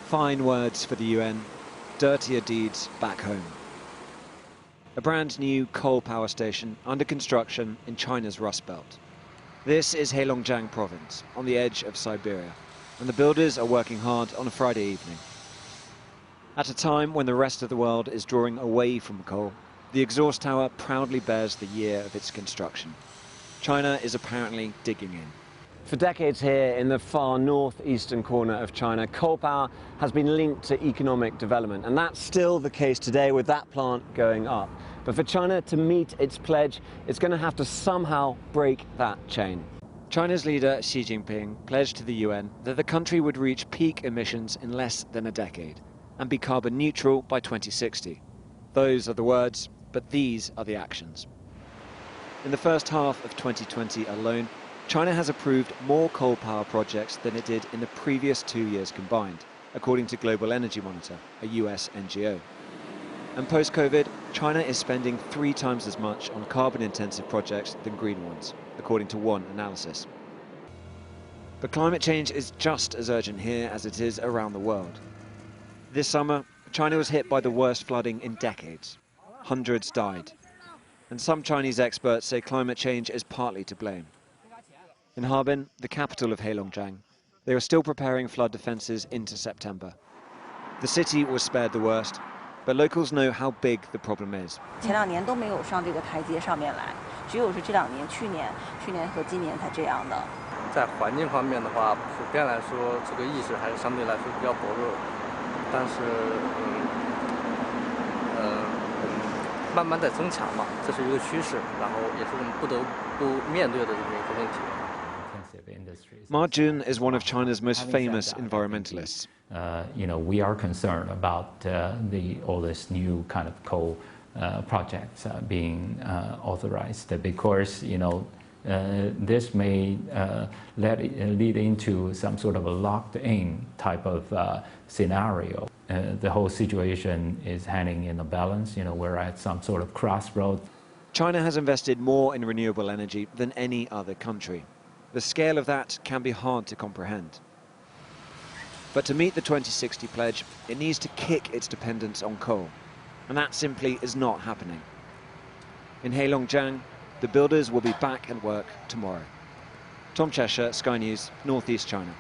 Fine words for the UN, dirtier deeds back home. A brand new coal power station under construction in China's Rust Belt. This is Heilongjiang province, on the edge of Siberia, and the builders are working hard on a Friday evening. At a time when the rest of the world is drawing away from coal, the exhaust tower proudly bears the year of its construction. China is apparently digging in. For decades here in the far northeastern corner of China, coal power has been linked to economic development, and that's still the case today with that plant going up. But for China to meet its pledge, it's going to have to somehow break that chain. China's leader Xi Jinping pledged to the UN that the country would reach peak emissions in less than a decade and be carbon neutral by 2060. Those are the words, but these are the actions. In the first half of 2020 alone, China has approved more coal power projects than it did in the previous 2 years combined, according to Global Energy Monitor, a US NGO. And post-COVID, China is spending 3 times as much on carbon-intensive projects than green ones, according to one analysis. But climate change is just as urgent here as it is around the world. This summer, China was hit by the worst flooding in decades. Hundreds died. And some Chinese experts say climate change is partly to blame. In Harbin, the capital of Heilongjiang, they are still preparing flood defences into September. The city was spared the worst, but locals know how big the problem is. 前2年都没有上这个台阶上面来，只有是这2年，去年和今年才这样的。在环境方面的话，普遍来说，这个意识还是相对来说比较薄弱，但是慢慢在增强嘛，这是一个趋势，然后也是我们不得不面对的这么一个问题。 Ma Jun is one of China's most famous environmentalists. We are concerned about all this new kind of coal projects being authorized because this may lead into some sort of a locked-in type of scenario. The whole situation is hanging in a balance. We're at some sort of crossroads. China has invested more in renewable energy than any other country. The scale of that can be hard to comprehend. But to meet the 2060 pledge, it needs to kick its dependence on coal. And that simply is not happening. In Heilongjiang, the builders will be back at work tomorrow. Tom Cheshire, Sky News, Northeast China.